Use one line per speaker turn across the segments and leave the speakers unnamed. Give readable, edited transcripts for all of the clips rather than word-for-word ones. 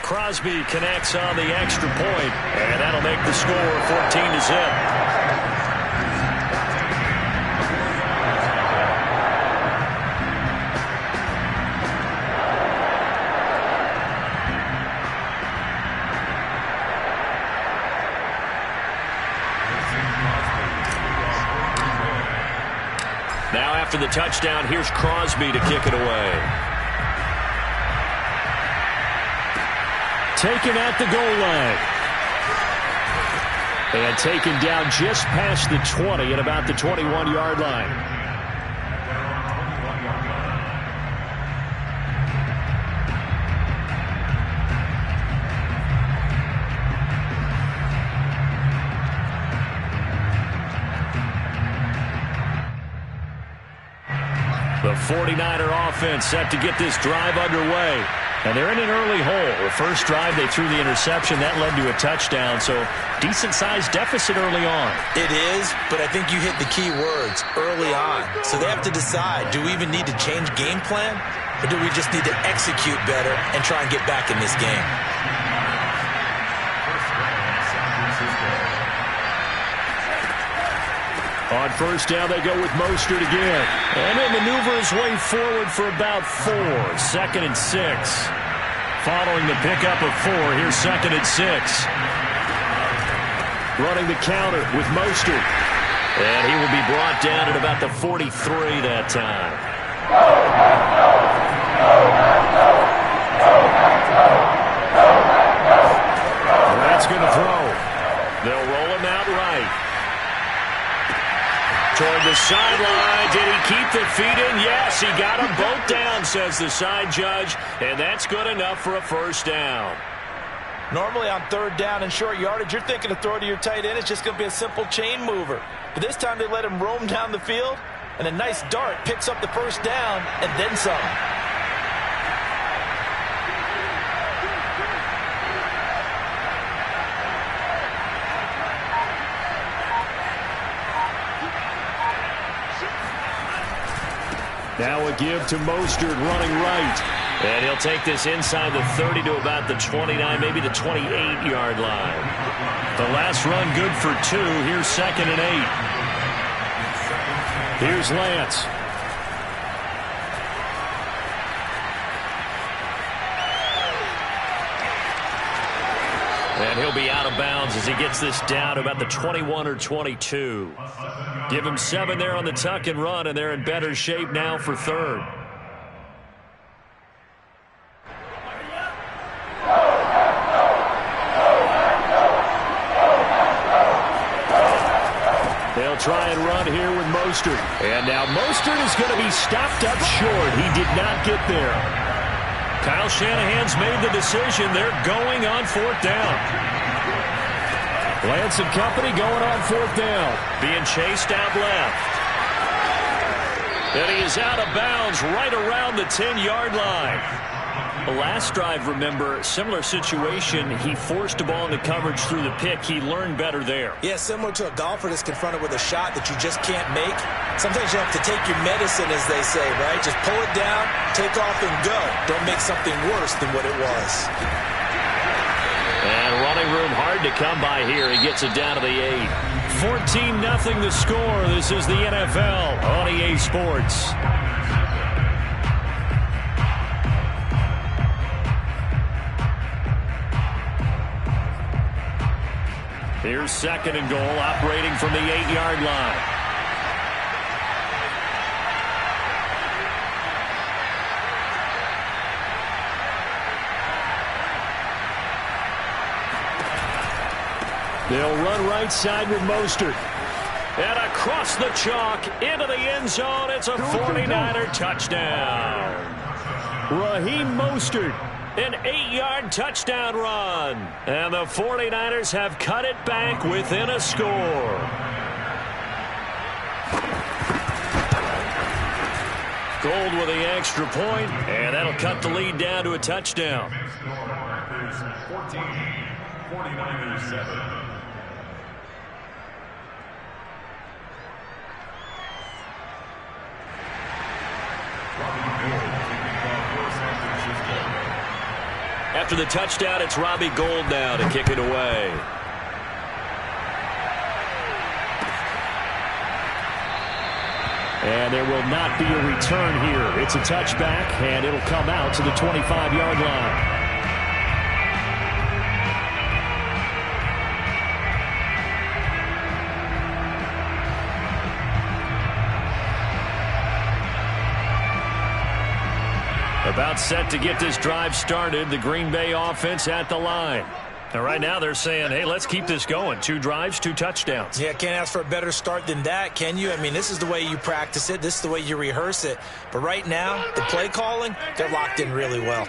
Crosby connects on the extra point, and that'll make the score 14-0. Now after the touchdown, here's Crosby to kick it away. Taken at the goal line. And taken down just past the 20 at about the 21-yard line. The 49er offense set to get this drive underway. And they're in an early hole. The first drive, they threw the interception. That led to a touchdown. So decent-sized deficit early on.
It is, but I think you hit the key words, early on. So they have to decide, do we even need to change game plan? Or do we just need to execute better and try and get back in this game?
On first down, they go with Mostert again. And he'll maneuver his way forward for about 4. 2nd and 6. Following the pickup of 4, here's 2nd and 6. Running the counter with Mostert. And he will be brought down at about the 43 that time. That's going to throw. They'll roll him out right. Toward the sideline. Did he keep the feet in? Yes, he got them both down, says the side judge. And that's good enough for a first down.
Normally on third down and short yardage, you're thinking to throw to your tight end. It's just going to be a simple chain mover. But this time they let him roam down the field. And a nice dart picks up the first down and then some.
Now a give to Mostert running right. And he'll take this inside the 30 to about the 29, maybe the 28-yard line. The last run good for 2. Here's 2nd and 8. Here's Lance. And he'll be out of bounds as he gets this down to about the 21 or 22. Give him 7 there on the tuck and run, and they're in better shape now for 3rd. They'll try and run here with Mostert. And now Mostert is going to be stopped up short. He did not get there. Kyle Shanahan's made the decision. They're going on 4th down. Lance and company going on 4th down. Being chased out left. And he is out of bounds right around the 10-yard line. The last drive, remember, similar situation. He forced the ball into coverage through the pick. He learned better there.
Yeah, similar to a golfer that's confronted with a shot that you just can't make. Sometimes you have to take your medicine, as they say, right? Just pull it down, take off, and go. Don't make something worse than what it was.
And running room hard to come by here. He gets it down to the 8. 14-0 the score. This is the NFL on EA Sports. Here's 2nd and goal, operating from the 8-yard line. They'll run right side with Mostert. And across the chalk into the end zone. It's a 49er touchdown. Raheem Mostert, an 8-yard touchdown run. And the 49ers have cut it back within a score. Gold with the extra point, and that'll cut the lead down to a touchdown.
14, 49ers 7.
After the touchdown, it's Robbie Gould now to kick it away. And there will not be a return here. It's a touchback, and it'll come out to the 25-yard line. About set to get this drive started. The Green Bay offense at the line. And right now they're saying, hey, let's keep this going. 2 drives, 2 touchdowns.
Yeah, can't ask for a better start than that, can you? I mean, this is the way you practice it. This is the way you rehearse it. But right now, the play calling, they're locked in really well.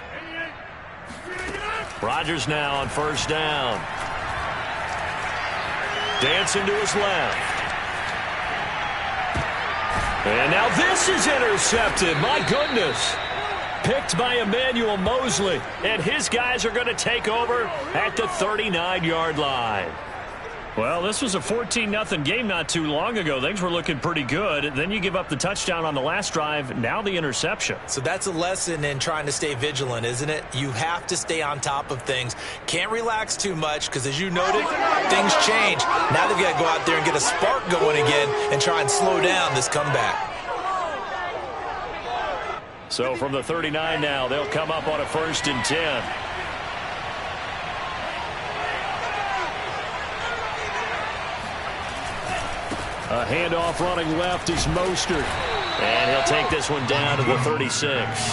Rodgers now on first down. Dancing to his left. And now this is intercepted. My goodness. Picked by Emmanuel Mosley, and his guys are going to take over at the 39-yard line. Well, this was a 14-0 game not too long ago. Things were looking pretty good. Then you give up the touchdown on the last drive, now the interception.
So that's a lesson in trying to stay vigilant, isn't it? You have to stay on top of things. Can't relax too much because, as you noted, things change. Now they've got to go out there and get a spark going again and try and slow down this comeback.
So from the 39 now, they'll come up on a 1st and 10. A handoff running left is Mostert. And he'll take this one down to the 36.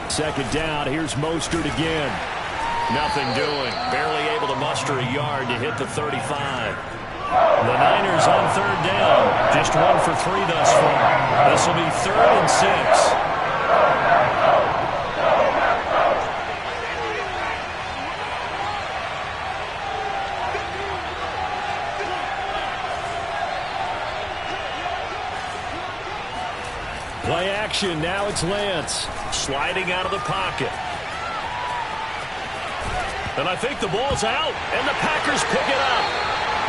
Second down, here's Mostert again. Nothing doing. Barely able to muster a yard to hit the 35. The Niners on 3rd down. Just 1 for 3 thus far. This will be 3rd and 6. Play action, now it's Lance. Sliding out of the pocket. And I think the ball's out, and the Packers pick it up.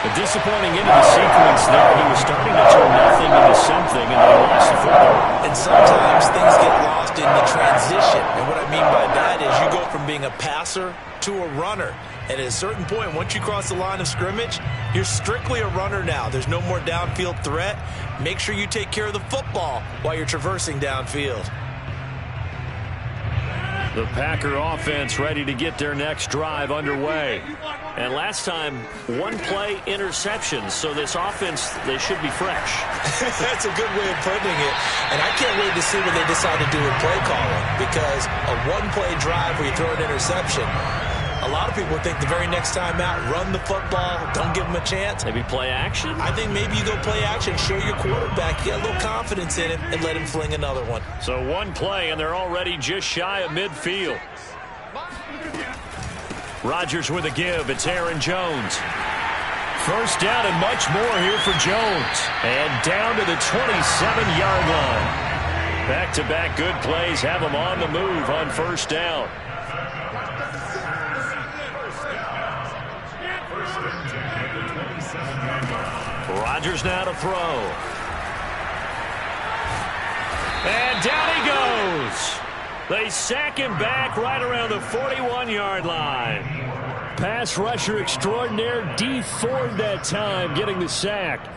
A disappointing end of the sequence there. He was starting to turn nothing into something, and they lost the football.
And sometimes things get lost in the transition. And what I mean by that is you go from being a passer to a runner. And at a certain point, once you cross the line of scrimmage, you're strictly a runner now. There's no more downfield threat. Make sure you take care of the football while you're traversing downfield.
The Packer offense ready to get their next drive underway. And last time, 1-play interceptions. So this offense, they should be fresh.
That's a good way of putting it. And I can't wait to see what they decide to do with play calling. Because a 1-play drive where you throw an interception, a lot of people think the very next time out, run the football, don't give them a chance.
Maybe play action?
I think maybe you go play action, show your quarterback, you got a little confidence in him, and let him fling another one.
So 1 play, and they're already just shy of midfield. Rodgers with a give. It's Aaron Jones. First down and much more here for Jones. And down to the 27-yard line. Back-to-back good plays have him on the move on first down. Rodgers now to throw. And down he goes. They sack him back right around the 41-yard line. Pass rusher extraordinaire, D. Ford that time getting the sack.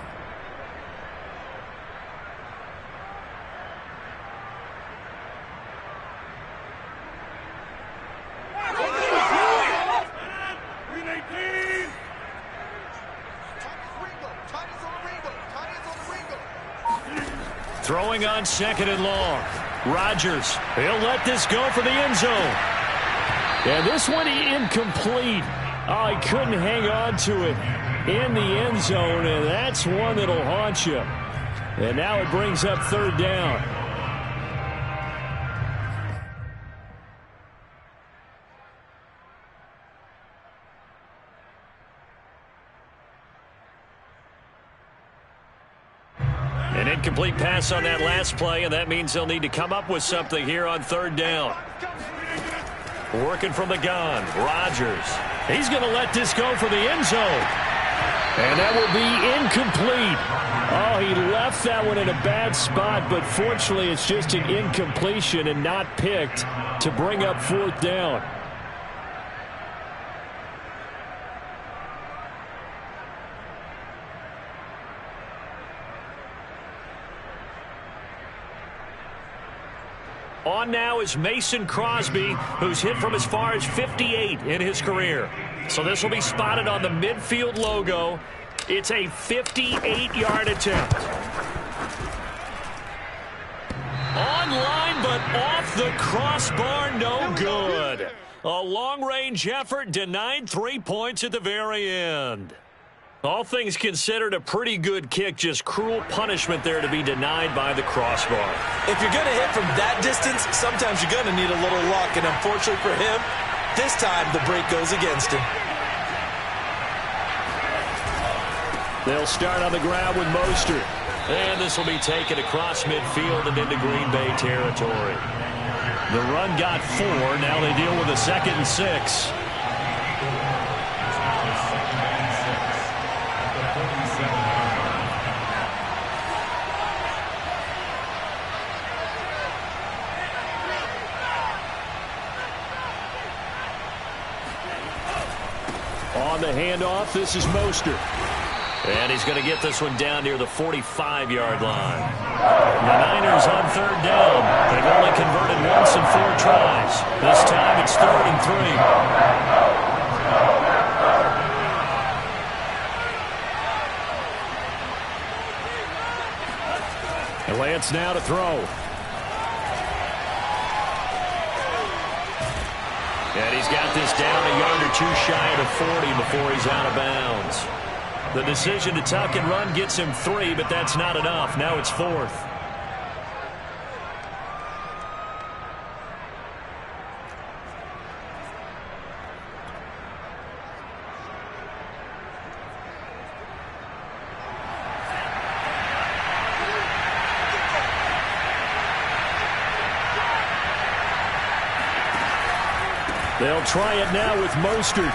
Throwing on 2nd and long. Rodgers, he'll let this go for the end zone. And this one incomplete. Oh, he couldn't hang on to it in the end zone, and that's one that'll haunt you. And now it brings up 3rd down. An incomplete pass on that last play, and that means they'll need to come up with something here on 3rd down. Working from the gun, Rodgers. He's going to let this go for the end zone. And that will be incomplete. Oh, he left that one in a bad spot, but fortunately it's just an incompletion and not picked to bring up 4th down. On now is Mason Crosby, who's hit from as far as 58 in his career. So this will be spotted on the midfield logo. It's a 58-yard attempt. Online, but off the crossbar, no good. A long-range effort denied 3 points at the very end. All things considered, a pretty good kick, just cruel punishment there to be denied by the crossbar.
If you're going to hit from that distance, sometimes you're going to need a little luck, and unfortunately for him, this time the break goes against him.
They'll start on the ground with Mostert. And this will be taken across midfield and into Green Bay territory. The run got 4. Now they deal with a 2nd and 6. On the handoff, this is Mostert. And he's going to get this one down near the 45-yard line. The Niners on 3rd down. They've only converted once in 4 tries. This time it's 3rd and 3. And Lance now to throw. And he's got this down a yard or 2 shy of the 40 before he's out of bounds. The decision to tuck and run gets him 3, but that's not enough. Now it's 4th. They'll try it now with Mostert.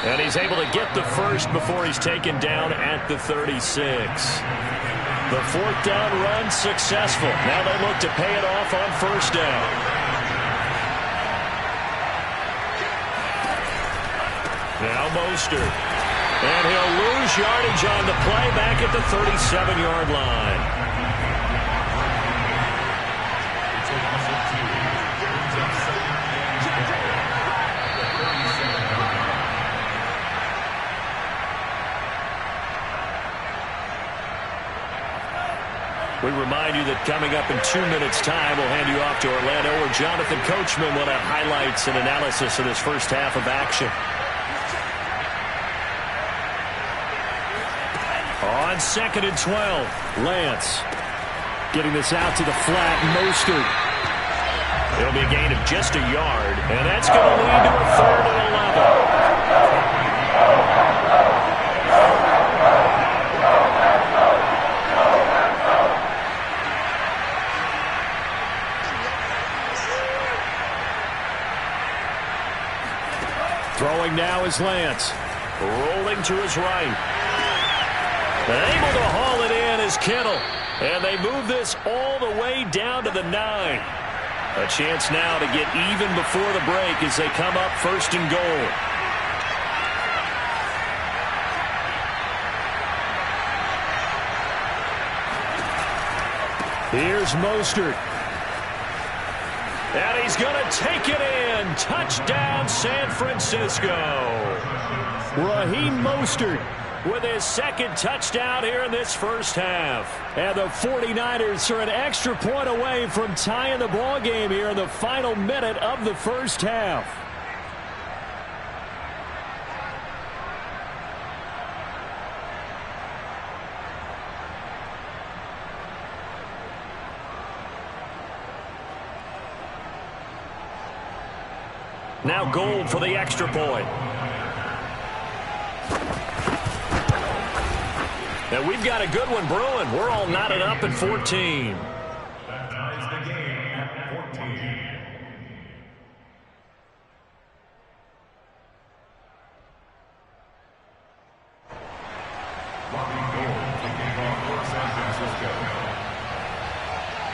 And he's able to get the first before he's taken down at the 36. The 4th down run successful. Now they look to pay it off on 1st down. Now Mostert. And he'll lose yardage on the play back at the 37-yard line. We remind you that coming up in 2 minutes' time, we'll hand you off to Orlando, where Jonathan Coachman will have highlights and analysis of this first half of action. On 2nd and 12, Lance getting this out to the flat. Mostert. It'll be a gain of just a yard, and that's going to lead to a 3rd and 11. Throwing now is Lance. Rolling to his right. And able to haul it in is Kittle. And they move this all the way down to the 9. A chance now to get even before the break as they come up 1st and goal. Here's Mostert. And he's going to take it in. Touchdown, San Francisco. Raheem Mostert with his 2nd touchdown here in this first half. And the 49ers are an extra point away from tying the ball game here in the final minute of the first half. Now Gold for the extra point. And we've got a good one brewing. We're all knotted up at 14.
That ties the game at 14.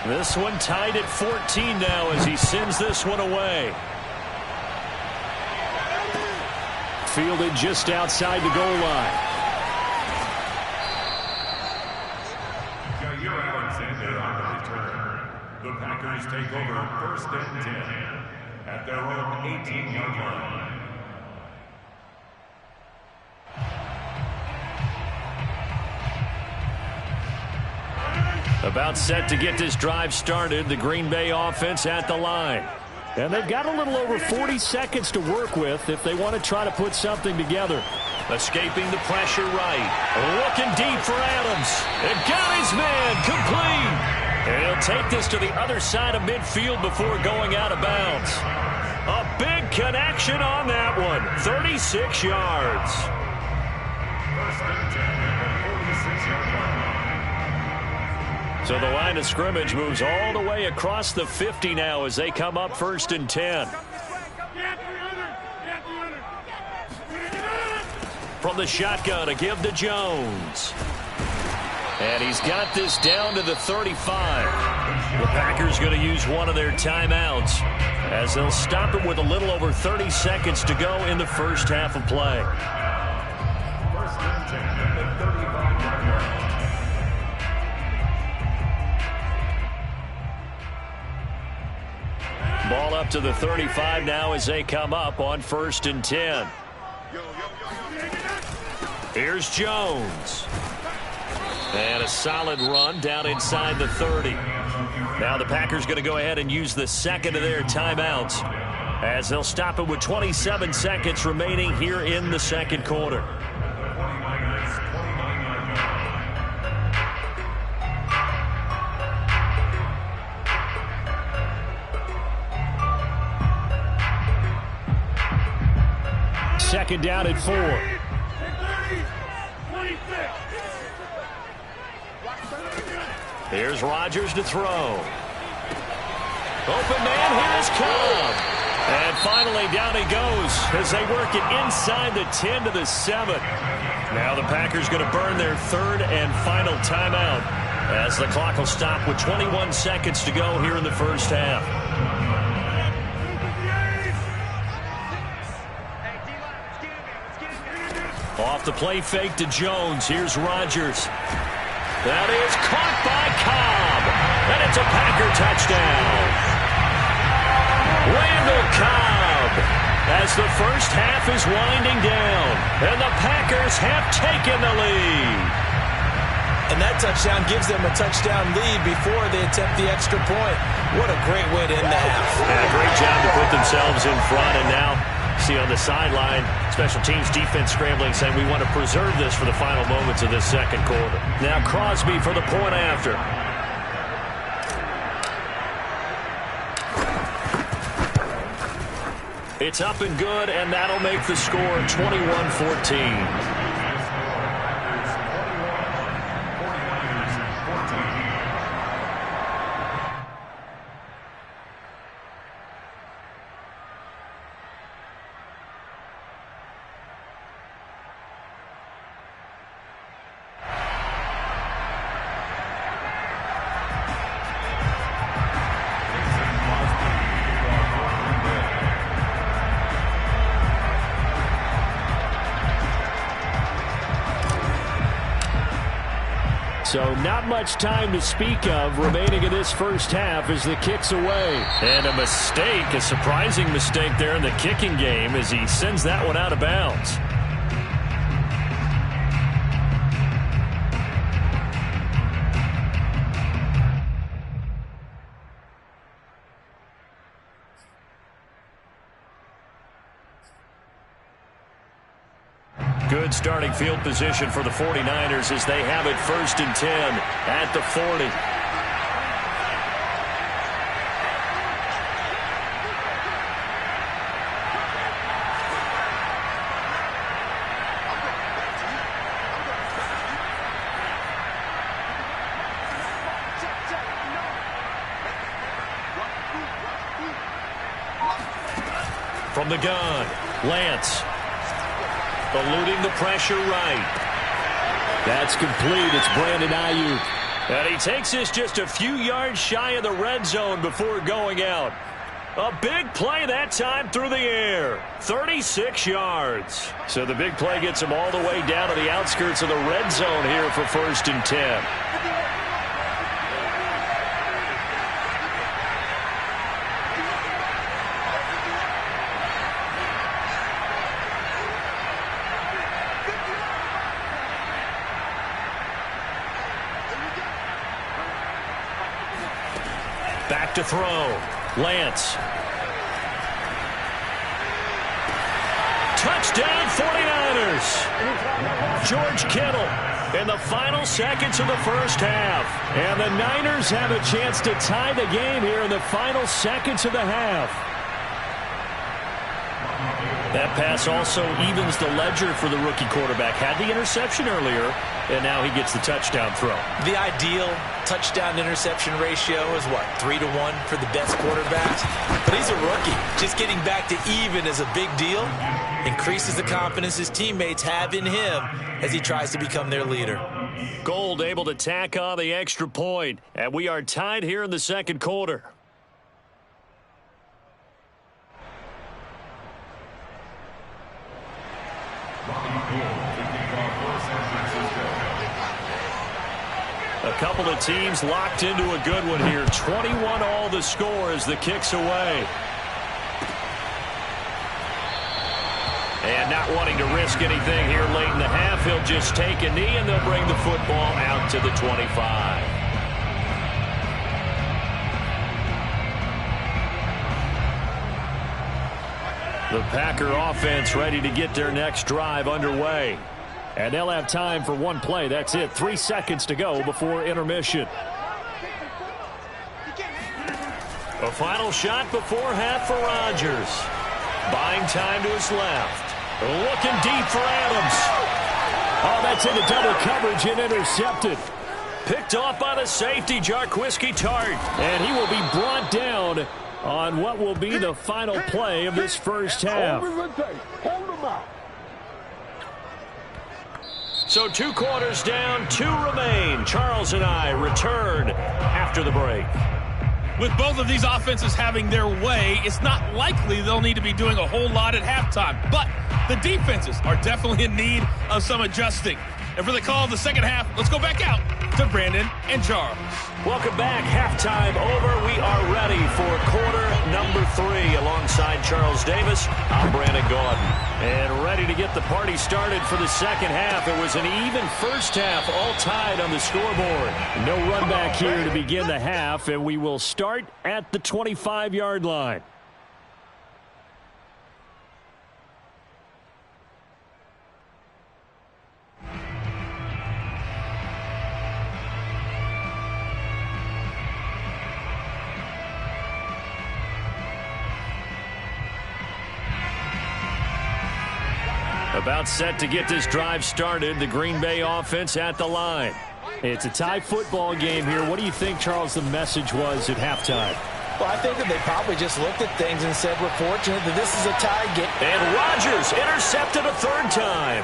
This one tied at 14 now as he sends this one away. Fielded just outside the goal line.
The Packers take over 1st and 10 at their own 18-yard line.
About set to get this drive started, the Green Bay offense at the line. And they've got a little over 40 seconds to work with if they want to try to put something together. Escaping the pressure right. Looking deep for Adams. It got his man complete. And he'll take this to the other side of midfield before going out of bounds. A big connection on that one. 36 yards. So the line of scrimmage moves all the way across the 50 now as they come up 1st and 10. From the shotgun, a give to Jones. And he's got this down to the 35. The Packers going to use one of their timeouts as they'll stop it with a little over 30 seconds to go in the first half of play. Ball up to the 35 now as they come up on 1st and 10. Here's Jones. And a solid run down inside the 30. Now the Packers going to go ahead and use the second of their timeouts as they'll stop it with 27 seconds remaining here in the second quarter. Second down at 4. Here's Rodgers to throw. Open man, here's Cobb. And finally down he goes as they work it inside the 10 to the 7. Now the Packers going to burn their third and final timeout as the clock will stop with 21 seconds to go here in the first half. Off the play fake to Jones. Here's Rodgers. That is caught by Cobb. And it's a Packer touchdown. Randall Cobb as the first half is winding down. And the Packers have taken the lead.
And that touchdown gives them a touchdown lead before they attempt the extra point. What a great way to end the half.
Yeah, great job to put themselves in front. And now see on the sideline, special teams defense scrambling, saying we want to preserve this for the final moments of this second quarter. Now Crosby for the point after. It's up and good, and that'll make the score 21-14. So not much time to speak of remaining in this first half as the kick's away. And a mistake, a surprising mistake there in the kicking game as he sends that one out of bounds. Good starting field position for the 49ers as they have it 1st and 10 at the 40. From the gun, Lance. Eluding the pressure right. That's complete. It's Brandon Ayuk. And he takes this just a few yards shy of the red zone before going out. A big play that time through the air. 36 yards. So the big play gets him all the way down to the outskirts of the red zone here for 1st and 10. Back to throw. Lance. Touchdown 49ers. George Kittle in the final seconds of the first half. And the Niners have a chance to tie the game here in the final seconds of the half. That pass also evens the ledger for the rookie quarterback. Had the interception earlier, and now he gets the touchdown throw.
The ideal touchdown-interception ratio is what, 3-1 for the best quarterbacks? But he's a rookie. Just getting back to even is a big deal. Increases the confidence his teammates have in him as he tries to become their leader.
Gold able to tack on the extra point, and we are tied here in the second quarter. A couple of teams locked into a good one here. 21-all the score as the kick's away. And not wanting to risk anything here late in the half, he'll just take a knee and they'll bring the football out to the 25. The Packer offense ready to get their next drive underway. And they'll have time for one play. That's it. 3 seconds to go before intermission. A final shot before half for Rodgers. Buying time to his left. Looking deep for Adams. Oh, that's into double coverage and intercepted. Picked off by the safety, Jarquiski Tart. And he will be brought down on what will be the final play of this first half. So 2 quarters down, 2 remain. Charles and I return after the break.
With both of these offenses having their way, it's not likely they'll need to be doing a whole lot at halftime. But the defenses are definitely in need of some adjusting. And for the call of the second half, let's go back out to Brandon and Charles.
Welcome back. Halftime over. We are ready for quarter number 3. Alongside Charles Davis, I'm Brandon Gaudin. And ready to get the party started for the second half. It was an even first half, all tied on the scoreboard. No run back here to begin the half, and we will start at the 25-yard line. About set to get this drive started. The Green Bay offense at the line. It's a tie football game here. What do you think, Charles, the message was at halftime?
Well, I think that they probably just looked at things and said, we're fortunate that this is a tie game.
And Rodgers intercepted a third time.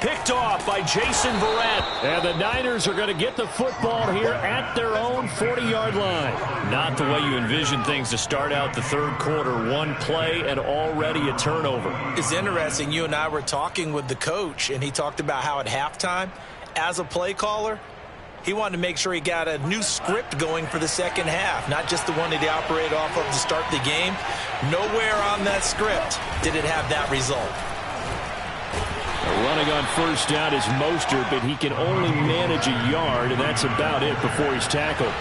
Picked off by Jason Verrett. And the Niners are going to get the football here at their own 40-yard line. Not the way you envision things to start out the third quarter. One play and already a turnover.
It's interesting. You and I were talking with the coach, and he talked about how at halftime, as a play caller, he wanted to make sure he got a new script going for the second half, not just the one that he operated off of to start the game. Nowhere on that script did it have that result.
Running on first down is Mostert, but he can only manage a yard, and that's about it before he's tackled.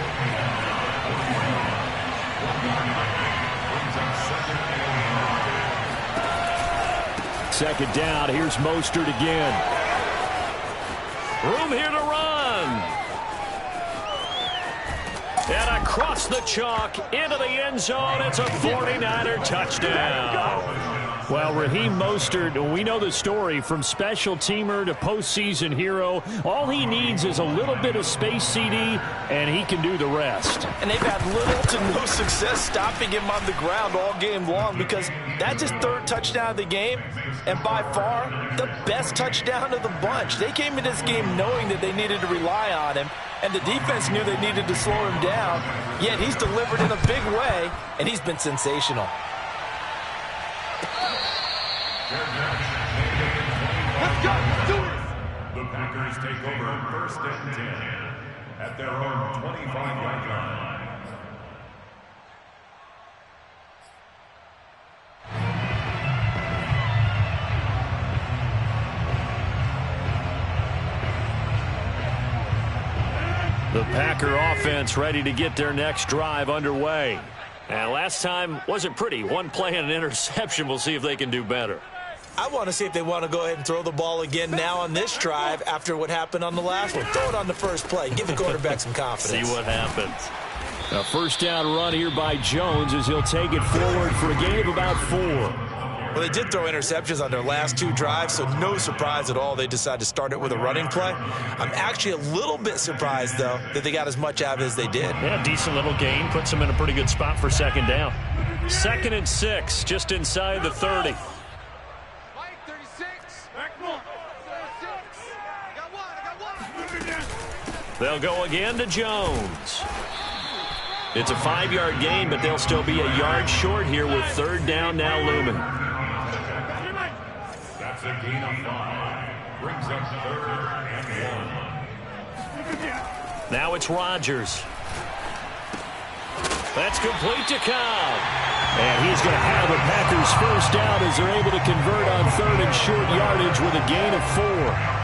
Second down, here's Mostert again. Room here to run. And across the chalk into the end zone, it's a 49er touchdown. Well, Raheem Mostert, we know the story, from special teamer to postseason hero. All he needs is a little bit of space, CD, and he can do the rest.
And they've had little to no success stopping him on the ground all game long, because that's his third touchdown of the game, and by far the best touchdown of the bunch. They came in this game knowing that they needed to rely on him, and the defense knew they needed to slow him down, yet he's delivered in a big way, and he's been sensational.
Let's go. Do it. The Packers take over first and 10 at their own 25-yard line.
The Packer offense ready to get their next drive underway. And last time wasn't pretty. One play and an interception. We'll see if they can do better.
I want to see if they want to go ahead and throw the ball again now on this drive after what happened on the last one. Throw it on the first play. Give the quarterback some confidence.
See what happens. A first down run here by Jones as he'll take it forward for a gain of about 4.
Well, they did throw interceptions on their last 2 drives, so no surprise at all they decided to start it with a running play. I'm actually a little bit surprised, though, that they got as much out of it as they did.
Yeah, decent little gain. Puts them in a pretty good spot for second down. 2nd and 6, just inside the 30. They'll go again to Jones. It's a 5-yard gain, but they'll still be a yard short here with 3rd down now looming.
That's a gain of 5. Brings up 3rd and 1.
Now it's Rodgers. That's complete to Cobb. And he's going to have the Packers first down as they're able to convert on 3rd and short yardage with a gain of 4.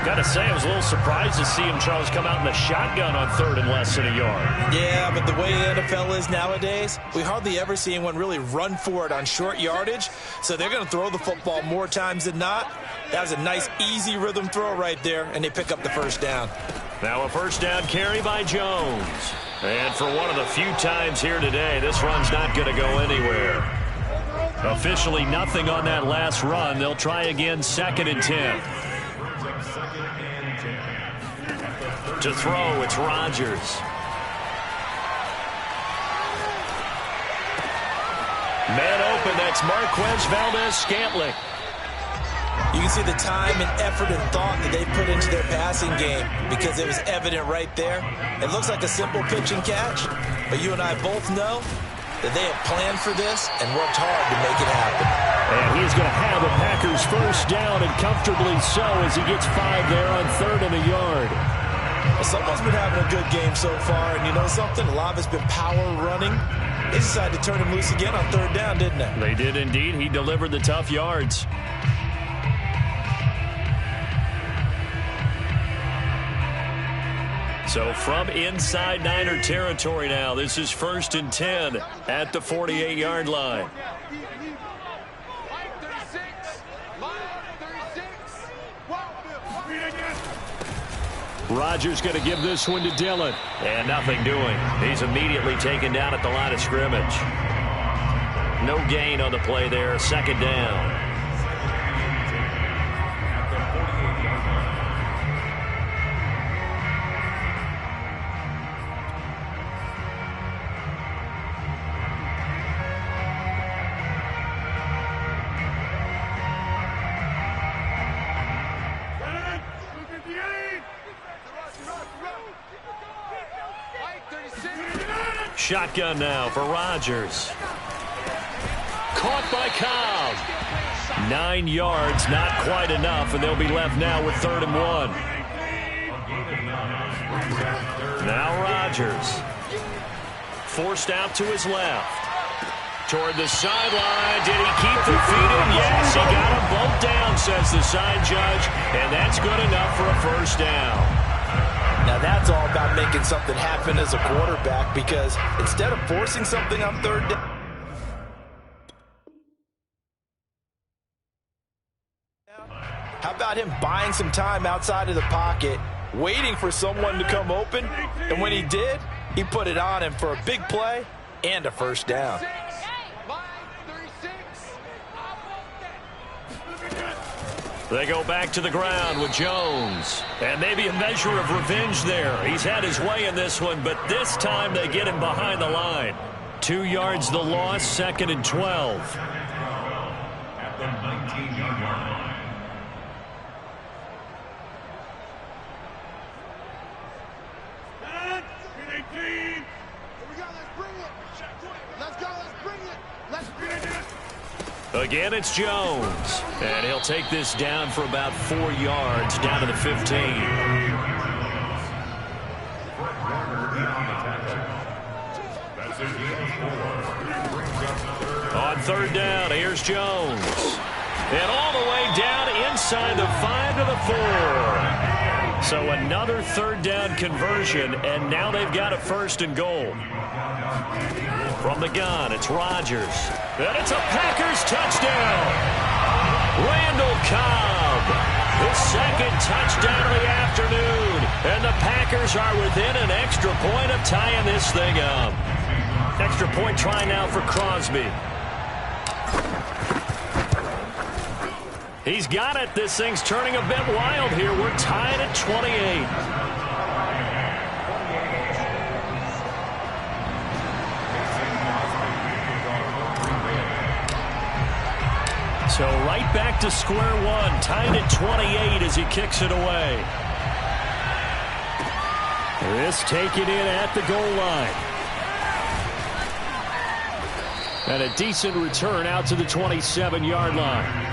Got to say, I was a little surprised to see him, Charles, come out in the shotgun on 3rd and less than a yard.
Yeah, but the way the NFL is nowadays, we hardly ever see anyone really run for it on short yardage. So they're going to throw the football more times than not. That was a nice, easy rhythm throw right there, and they pick up the first down.
Now a first down carry by Jones. And for one of the few times here today, this run's not going to go anywhere. Officially nothing on that last run. They'll try again 2nd and 10. To throw, it's Rodgers. Man open, that's Marquez Valdez-Scantling.
You can see the time and effort and thought that they put into their passing game, because it was evident right there. It looks like a simple pitch and catch, but you and I both know that they have planned for this and worked hard to make it happen.
And he's going to have the Packers first down, and comfortably so, as he gets 5 there on 3rd and a yard.
Well, someone's been having a good game so far, and you know something? A lot of it's been power running. They decided to turn him loose again on 3rd down, didn't they?
They did indeed. He delivered the tough yards. So from inside Niner territory now, this is 1st and 10 at the 48-yard line. Rodgers going to give this one to Dillon. And nothing doing. He's immediately taken down at the line of scrimmage. No gain on the play there. 2nd down. Shotgun now for Rodgers. Caught by Cobb. 9 yards, not quite enough, and they'll be left now with 3rd and 1. Now Rodgers. Forced out to his left. Toward the sideline. Did he keep the feet in? Yes, he got them both down, says the side judge, and that's good enough for a first down.
Now that's all about making something happen as a quarterback, because instead of forcing something on 3rd down, how about him buying some time outside of the pocket, waiting for someone to come open, and when he did, he put it on him for a big play and a first down.
They go back to the ground with Jones. And maybe a measure of revenge there. He's had his way in this one, but this time they get him behind the line. 2 yards the loss, 2nd and 12.
At the 19-yard line.
Again, it's Jones. And he'll take this down for about 4 yards, down to the 15. On 3rd down, here's Jones. And all the way down inside the 5 to the 4. So another 3rd down conversion, and now they've got a 1st and goal. From the gun, it's Rodgers. And it's a Packers touchdown. Randall Cobb, his 2nd touchdown of the afternoon. And the Packers are within an extra point of tying this thing up. Extra point try now for Crosby. He's got it. This thing's turning a bit wild here. We're tied at 28. So right back to square one, tied at 28 as he kicks it away. This taken in at the goal line. And a decent return out to the 27-yard line.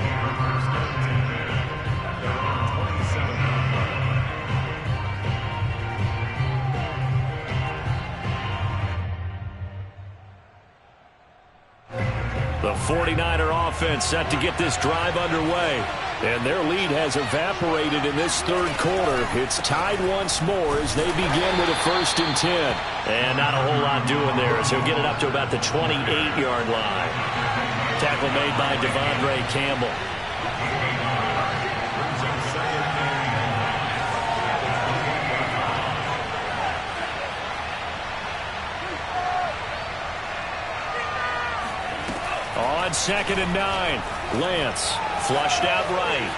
The 49er offense set to get this drive underway. And their lead has evaporated in this 3rd quarter. It's tied once more as they begin with a 1st and 10. And not a whole lot doing there as he'll get it up to about the 28-yard line. Tackle made by Devondre Campbell. On 2nd and 9, Lance flushed out right.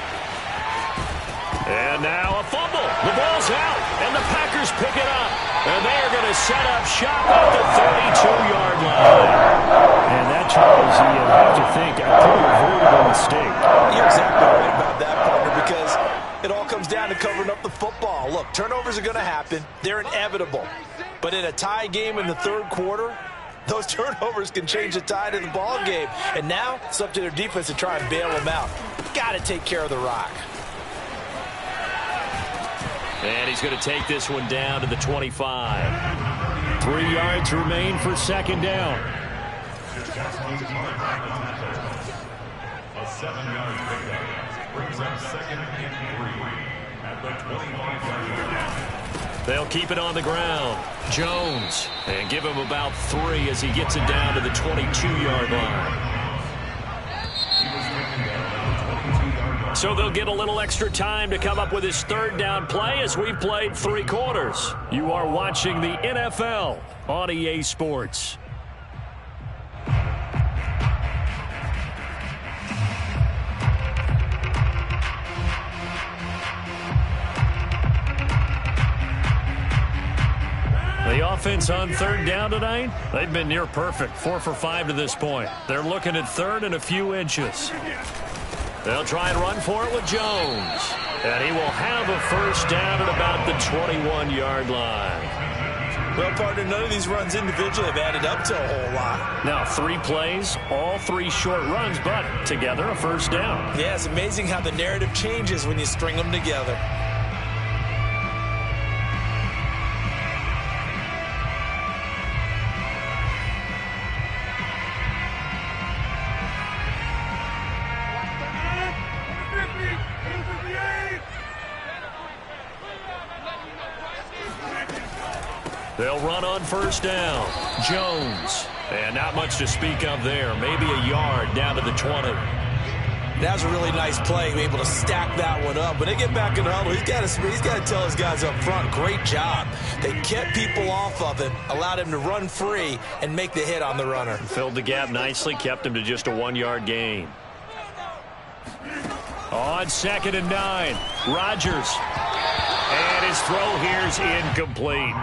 And now a fumble. The ball's out, and the Packers pick it up. And they are going to set up shop at the 32-yard line. And that, Charles, you have to think a pretty avoidable mistake.
You're exactly right about that, partner, because it all comes down to covering up the football. Look, turnovers are going to happen. They're inevitable. But in a tie game in the 3rd quarter, those turnovers can change the tide of the ball game. And now it's up to their defense to try and bail them out. Got to take care of the rock.
And he's going to take this one down to the 25. 3 yards remain for 2nd down.
A 7-yard pickup brings up 2nd and 3 at the 25-yard line.
They'll keep it on the ground. Jones. And give him about 3 as he gets it down to the 22-yard line. So they'll get a little extra time to come up with his 3rd down play as we've played 3 quarters. You are watching the NFL on EA Sports. The offense on 3rd down tonight, they've been near perfect, 4 for 5 to this point. They're looking at 3rd and a few inches. They'll try and run for it with Jones. And he will have a 1st down at about the 21-yard line.
Well, partner, none of these runs individually have added up to a whole lot.
Now, 3 plays, all 3 short runs, but together a 1st down.
Yeah, it's amazing how the narrative changes when you string them together.
They'll run on 1st down. Jones. And not much to speak of there. Maybe a yard down to the 20.
That was a really nice play, able to stack that one up. When they get back in the huddle, he's got to tell his guys up front, great job. They kept people off of him, allowed him to run free and make the hit on the runner.
Filled the gap nicely, kept him to just a 1-yard gain. On 2nd and 9, Rodgers. And his throw here's incomplete.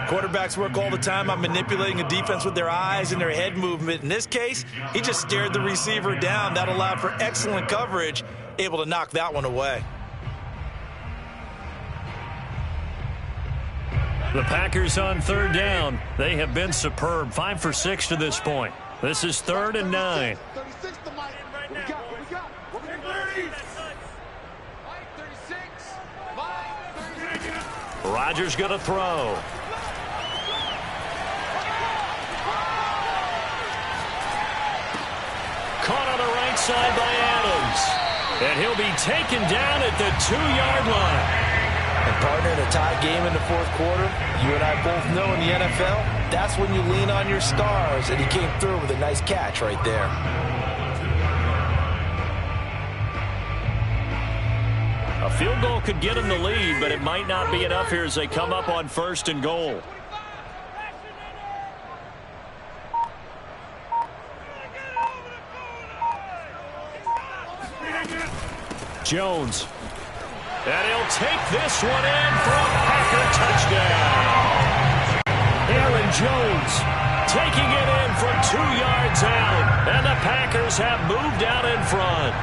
Quarterbacks work all the time on manipulating a defense with their eyes and their head movement. In this case, he just stared the receiver down. That allowed for excellent coverage, able to knock that one away.
The Packers on 3rd down. They have been superb. 5 for 6 to this point. This is 3rd and 9. Rodgers going to throw. Caught on the right side by Adams. And he'll be taken down at the 2-yard line.
And partner, in a tie game in the 4th quarter, you and I both know in the NFL, that's when you lean on your stars. And he came through with a nice catch right there.
A field goal could get him the lead, but it might not be enough here as they come up on 1st and goal. Jones. And he'll take this one in for a Packer touchdown. Aaron Jones taking it in from 2 yards out. And the Packers have moved out in front.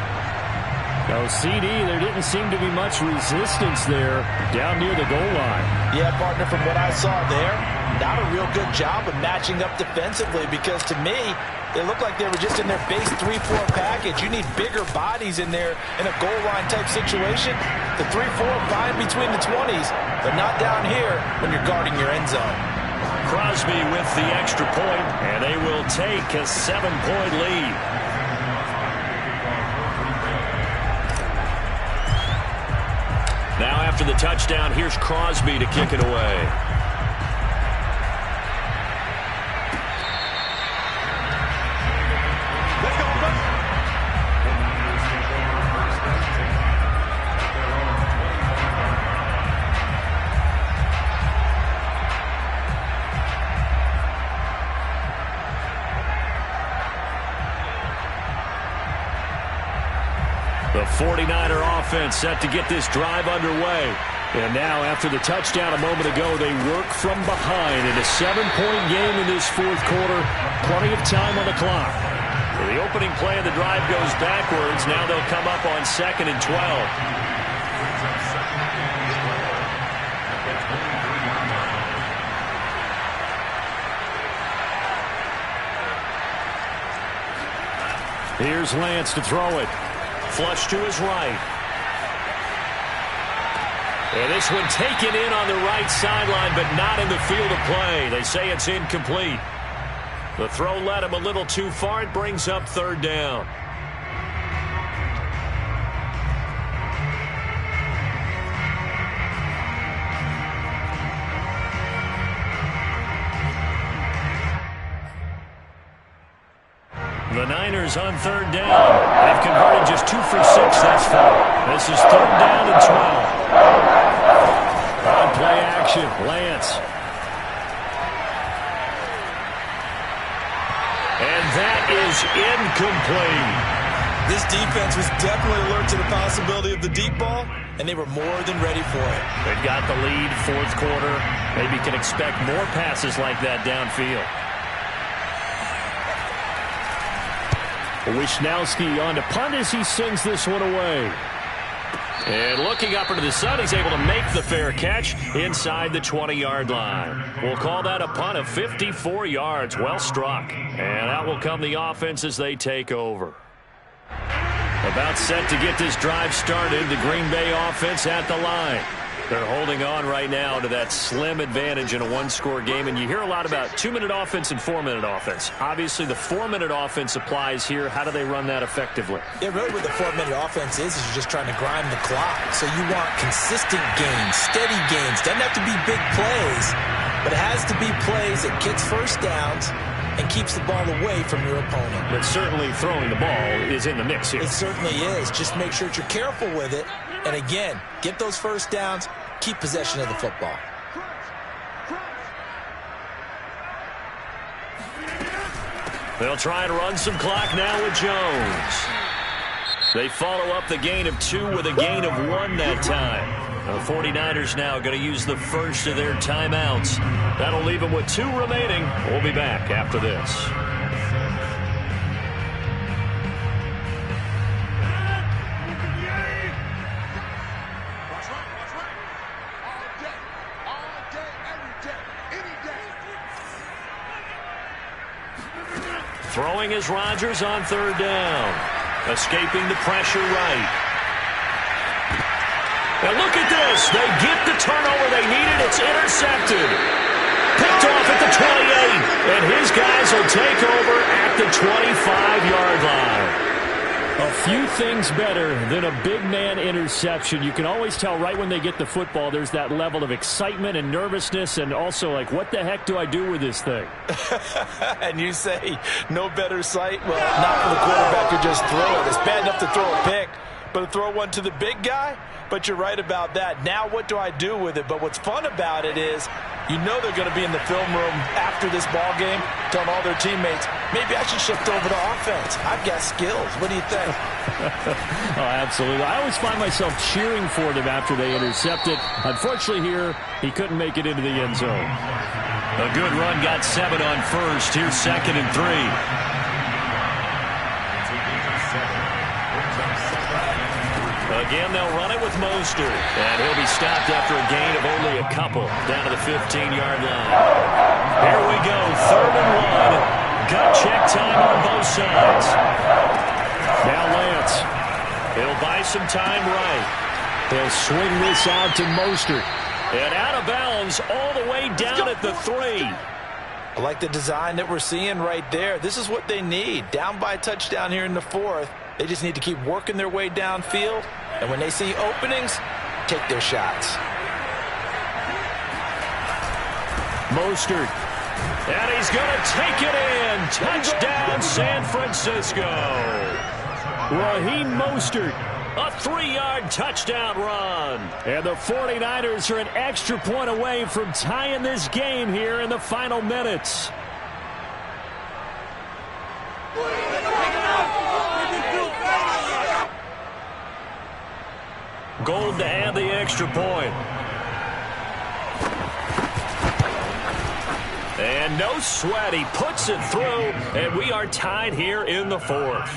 No, CD, there didn't seem to be much resistance there down near the goal line.
Yeah, partner, from what I saw there, not a real good job of matching up defensively because to me, they looked like they were just in their base 3-4 package. You need bigger bodies in there in a goal line type situation. The 3-4 fine between the 20s, but not down here when you're guarding your end zone.
Crosby with the extra point, and they will take a 7-point lead. Now after the touchdown, here's Crosby to kick it away. The 49er offense set to get this drive underway. And now, after the touchdown a moment ago, they work from behind in a 7-point game in this 4th quarter. Plenty of time on the clock. The opening play of the drive goes backwards. Now they'll come up on 2nd and 12. Here's Lance to throw it. Flush to his right. And this one taken in on the right sideline, but not in the field of play. They say it's incomplete. The throw led him a little too far. It brings up 3rd down. The Niners on 3rd down. They've converted just 2 for 6 thus far. This is 3rd down and 12. On play action, Lance. And that is incomplete.
This defense was definitely alert to the possibility of the deep ball, and they were more than ready for it.
They've got the lead, 4th quarter. Maybe can expect more passes like that downfield. Wisnowski on to punt as he sends this one away. And looking up into the sun, he's able to make the fair catch inside the 20-yard line. We'll call that a punt of 54 yards. Well struck. And out will come the offense as they take over. About set to get this drive started, the Green Bay offense at the line. They're holding on right now to that slim advantage in a 1-score game. And you hear a lot about 2-minute offense and 4-minute offense. Obviously, the 4-minute offense applies here. How do they run that effectively?
Yeah, really what the 4-minute offense is you're just trying to grind the clock. So you want consistent gains, steady gains. Doesn't have to be big plays, but it has to be plays that gets first downs and keeps the ball away from your opponent.
But certainly throwing the ball is in the mix here.
It certainly is. Just make sure that you're careful with it. And again, get those first downs, keep possession of the football.
They'll try and run some clock now with Jones. They follow up the gain of 2 with a gain of 1 that time. The 49ers now going to use the first of their timeouts. That'll leave them with 2 remaining. We'll be back after this. Throwing is Rodgers on 3rd down. Escaping the pressure right. Now look at this. They get the turnover they needed. It's intercepted. Picked off at the 28. And his guys will take over at the 25-yard line.
A few things better than a big man interception. You can always tell right when they get the football, there's that level of excitement and nervousness and also like, what the heck do I do with this thing?
And you say no better sight? Well, not for the quarterback to just throw it. It's bad enough to throw a pick, but to throw one to the big guy? But you're right about that. Now what do I do with it? But what's fun about it is you know they're going to be in the film room after this ball game telling all their teammates, maybe I should shift over to offense. I've got skills. What do you think?
Oh, absolutely. I always find myself cheering for them after they intercept it. Unfortunately here, he couldn't make it into the end zone.
A good run got 7 on first. Here's 2nd and 3. Again, they'll run it with Mostert. And he'll be stopped after a gain of only a couple down to the 15-yard line. Here we go, 3rd and 1. Gut check time on both sides.
Now Lance.
He'll buy some time right.
He'll swing this out to Mostert.
And out of bounds all the way down at the 3.
I like the design that we're seeing right there. This is what they need. Down by a touchdown here in the 4th. They just need to keep working their way downfield. And when they see openings, take their shots.
Mostert. And he's going to take it in. Touchdown, San Francisco.
Raheem Mostert.
A 3-yard touchdown run.
And the 49ers are an extra point away from tying this game here in the final minutes.
Gold to add the extra point. And no sweat. He puts it through, and we are tied here in the 4th.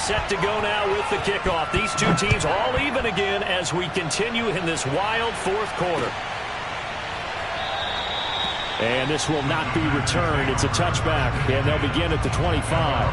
Set to go now with the kickoff. These two teams all even again as we continue in this wild 4th quarter.
And this will not be returned. It's a touchback, and they'll begin at the 25.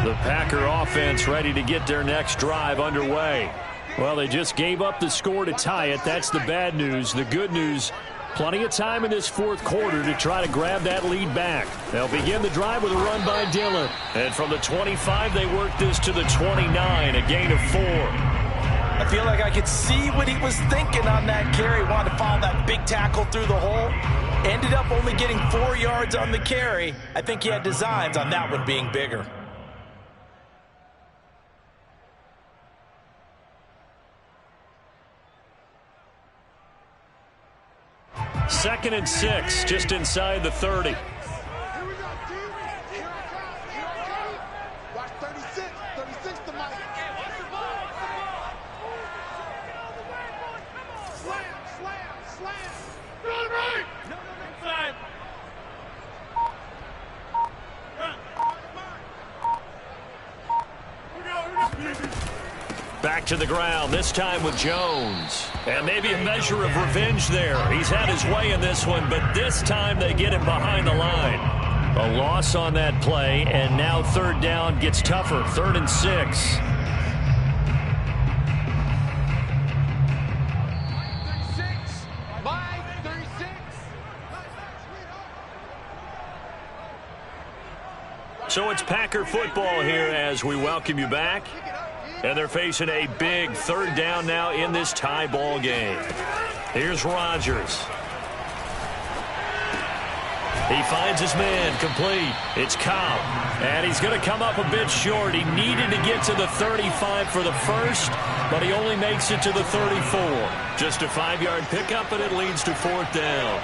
The Packer offense ready to get their next drive underway.
Well, they just gave up the score to tie it. That's the bad news. The good news, plenty of time in this 4th quarter to try to grab that lead back. They'll begin the drive with a run by Dillon.
And from the 25, they work this to the 29, a gain of 4.
I feel like I could see what he was thinking on that carry. Wanted to follow that big tackle through the hole. Ended up only getting 4 yards on the carry. I think he had designs on that one being bigger.
2nd and 6, just inside the 30.
Here we go, T. Here I come. Watch 36. 36 to Mike. Slam. Run right. No, inside. Here we go.
Back to the ground, this time with Jones. And maybe a measure of revenge there. He's had his way in this one, but this time they get him behind the line. A loss on that play, and now 3rd down gets tougher. 3rd and 6. So it's Packer football here as we welcome you back. And they're facing a big third down now in this tie ball game. Here's Rodgers. He finds his man complete. It's Cobb. And he's going to come up a bit short. He needed to get to the 35 for the first, but he only makes it to the 34. Just a 5-yard pickup, and it leads to fourth down.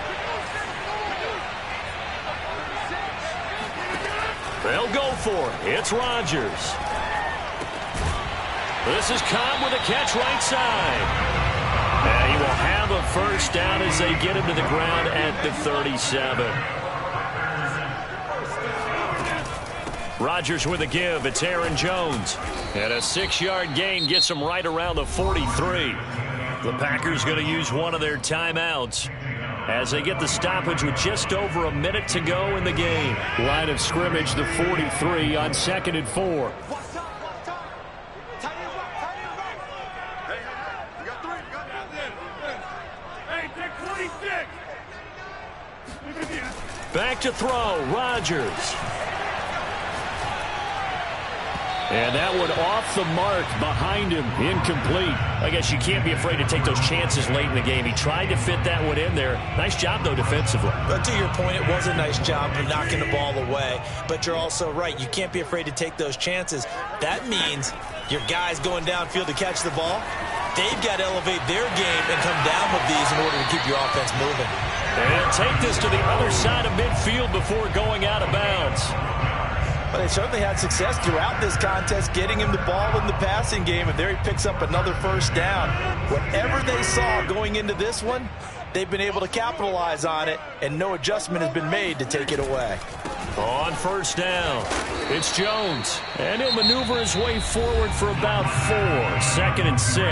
They'll go for it. It's Rodgers. This is Cobb with a catch right side. And he will have a first down as they get him to the ground at the 37. Rodgers with a give. It's Aaron Jones. And a 6-yard gain gets him right around the 43. The Packers going to use one of their timeouts as they get the stoppage with just over a minute to go in the game.
Line of scrimmage, the 43 on 2nd and 4.
Back to throw, Rodgers.
And that one off the mark behind him, incomplete.
I guess you can't be afraid to take those chances late in the game. He tried to fit that one in there. Nice job, though, defensively.
But to your point, it was a nice job of knocking the ball away. But you're also right. You can't be afraid to take those chances. That means your guys going downfield to catch the ball, they've got to elevate their game and come down with these in order to keep your offense moving.
And take this to the other side of midfield before going out of bounds.
But they certainly had success throughout this contest, getting him the ball in the passing game, and there he picks up another first down. Whatever they saw going into this one, they've been able to capitalize on it, and no adjustment has been made to take it away.
On first down, it's Jones. And he'll maneuver his way forward for about 4. 2nd and 6.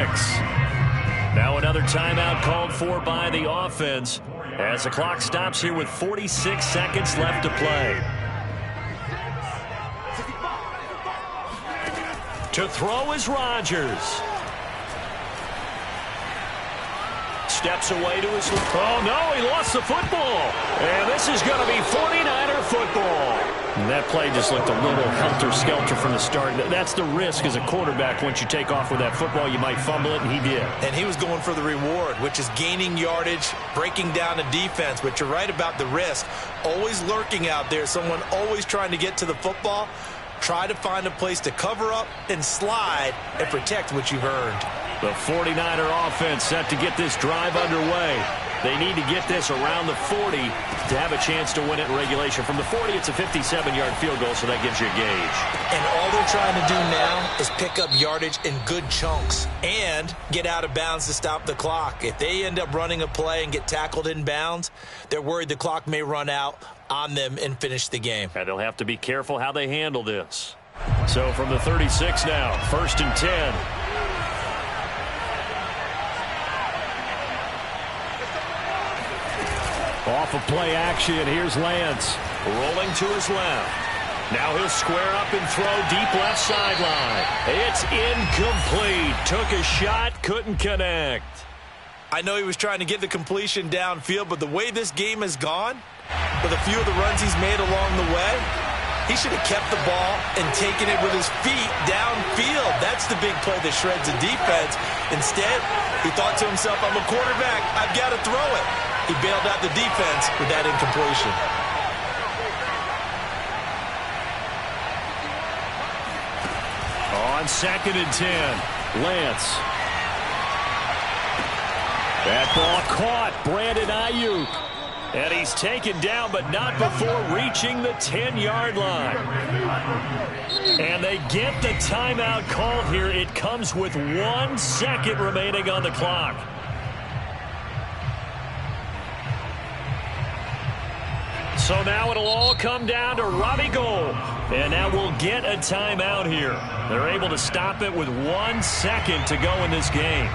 Now another timeout called for by the offense as the clock stops here with 46 seconds left to play. To throw is Rodgers. Steps away to his... Oh, no, he lost the football. And this is going to be 49er football.
And that play just looked a little helter-skelter from the start. That's the risk as a quarterback. Once you take off with that football, you might fumble it, and he did.
And he was going for the reward, which is gaining yardage, breaking down a defense. But you're right about the risk. Always lurking out there, someone always trying to get to the football. Try to find a place to cover up and slide and protect what you've earned.
The 49er offense set to get this drive underway. They need to get this around the 40 to have a chance to win it in regulation. From the 40, it's a 57-yard field goal, so that gives you a gauge.
And all they're trying to do now is pick up yardage in good chunks and get out of bounds to stop the clock. If they end up running a play and get tackled in bounds, they're worried the clock may run out on them and finish the game.
And they'll have to be careful how they handle this. So from the 36 now, 1st and 10.
Off of play action, here's Lance.
Rolling to his left. Now he'll square up and throw deep left sideline. It's incomplete. Took a shot, couldn't connect.
I know he was trying to get the completion downfield, but the way this game has gone, with a few of the runs he's made along the way, he should have kept the ball and taken it with his feet downfield. That's the big play that shreds the defense. Instead, he thought to himself, I'm a quarterback, I've got to throw it. He bailed out the defense with that incompletion.
On 2nd and 10, Lance. That ball caught. Brandon Ayuk.
And he's taken down, but not before reaching the 10-yard line. And they get the timeout called here. It comes with 1 second remaining on the clock. So now it'll all come down to Robbie Gould. And now we'll get a timeout here. They're able to stop it with 1 second to go in this game.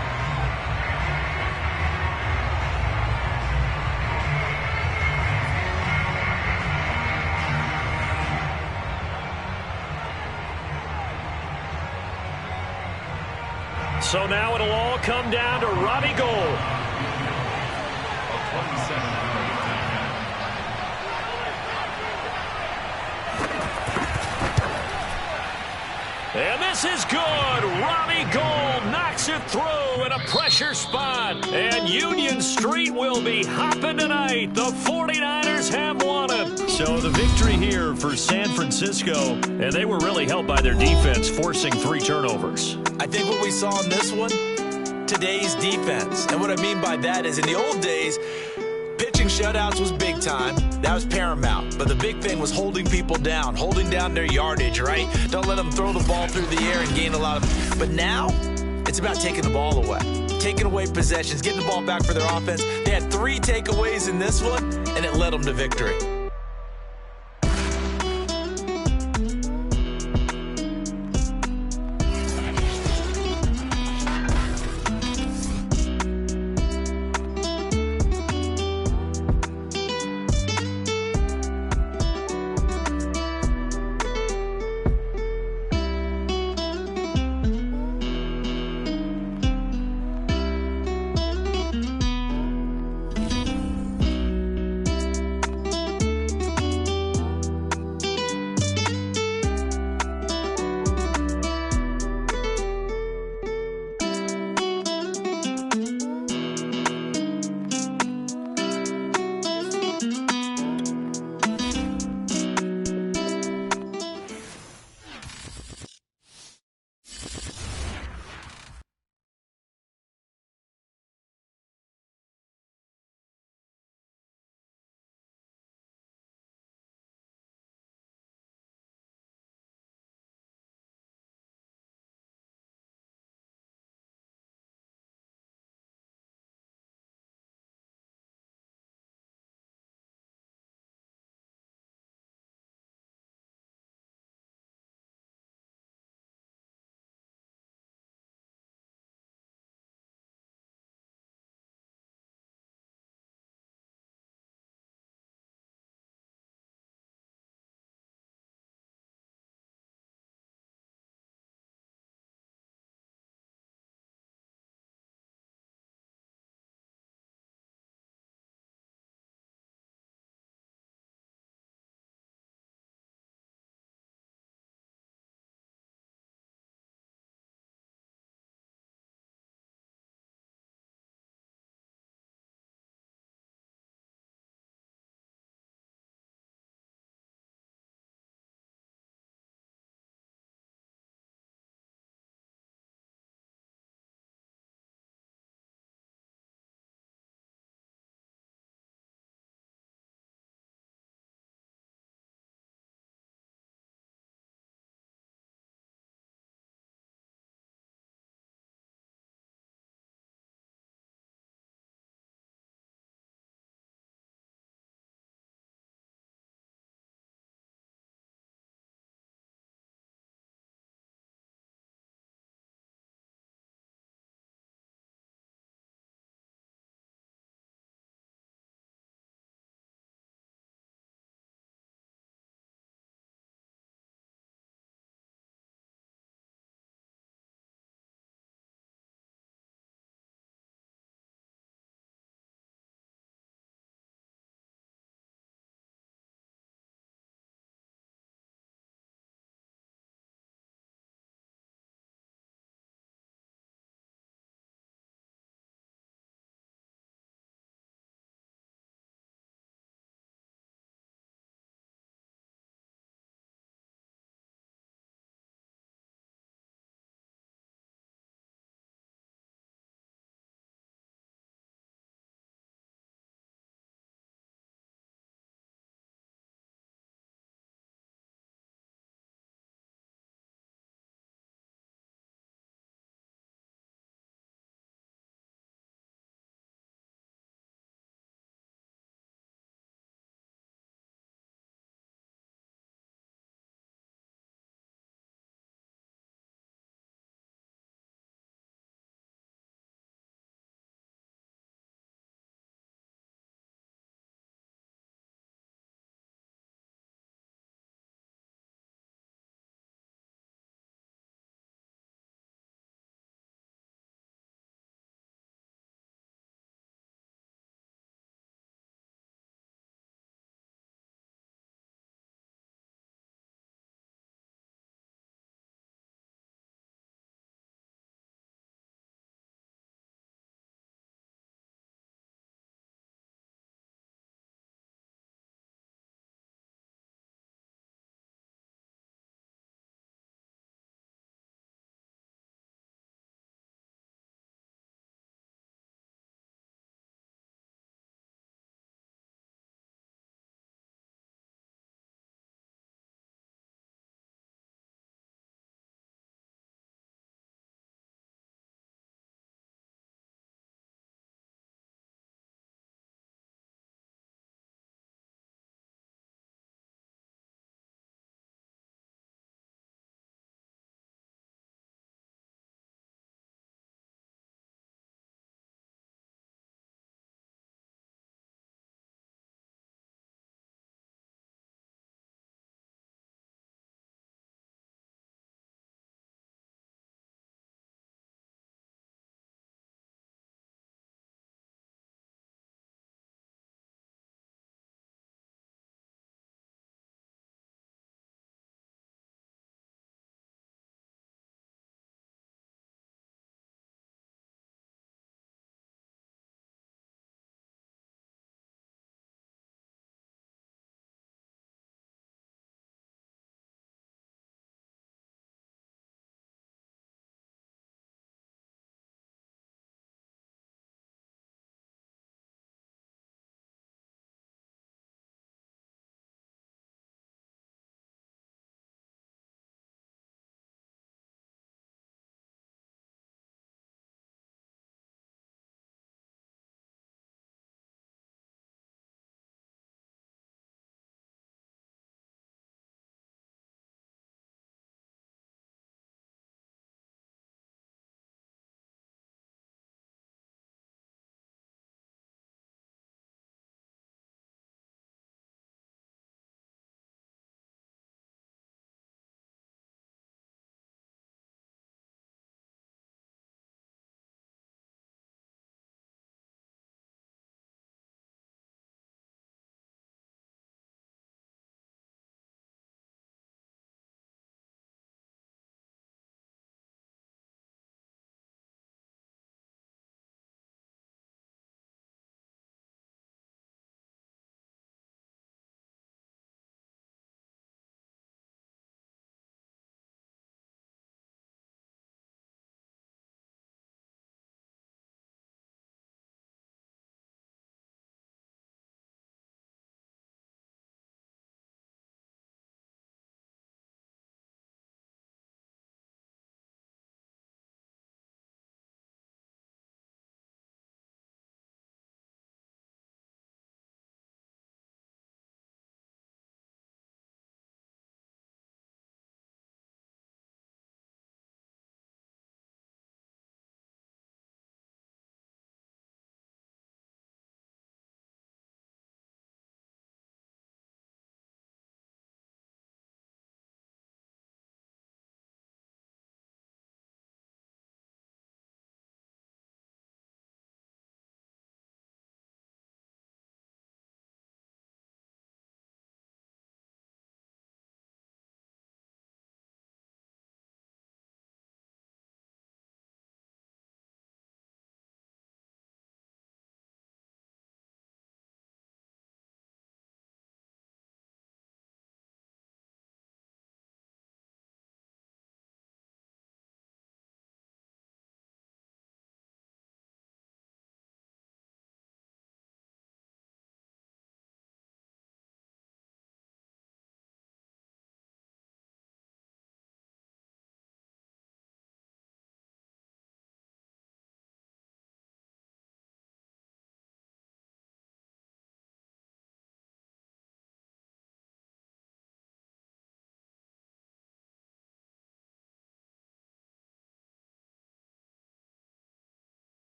So now it'll all come down to Robbie Gould.
This is good. Robbie Gould knocks it through in a pressure spot. And Union Street will be hopping tonight. The 49ers have won it. So the victory here for San Francisco, and they were really helped by their defense, forcing 3 turnovers.
I think what we saw in this one, today's defense. And what I mean by that is in the old days, pitching shutouts was big time. That was paramount. But the big thing was holding people down, holding down their yardage, right? Don't let them throw the ball through the air and gain a lot of... But now, it's about taking the ball away. Taking away possessions, getting the ball back for their offense. They had 3 takeaways in this one, and it led them to victory.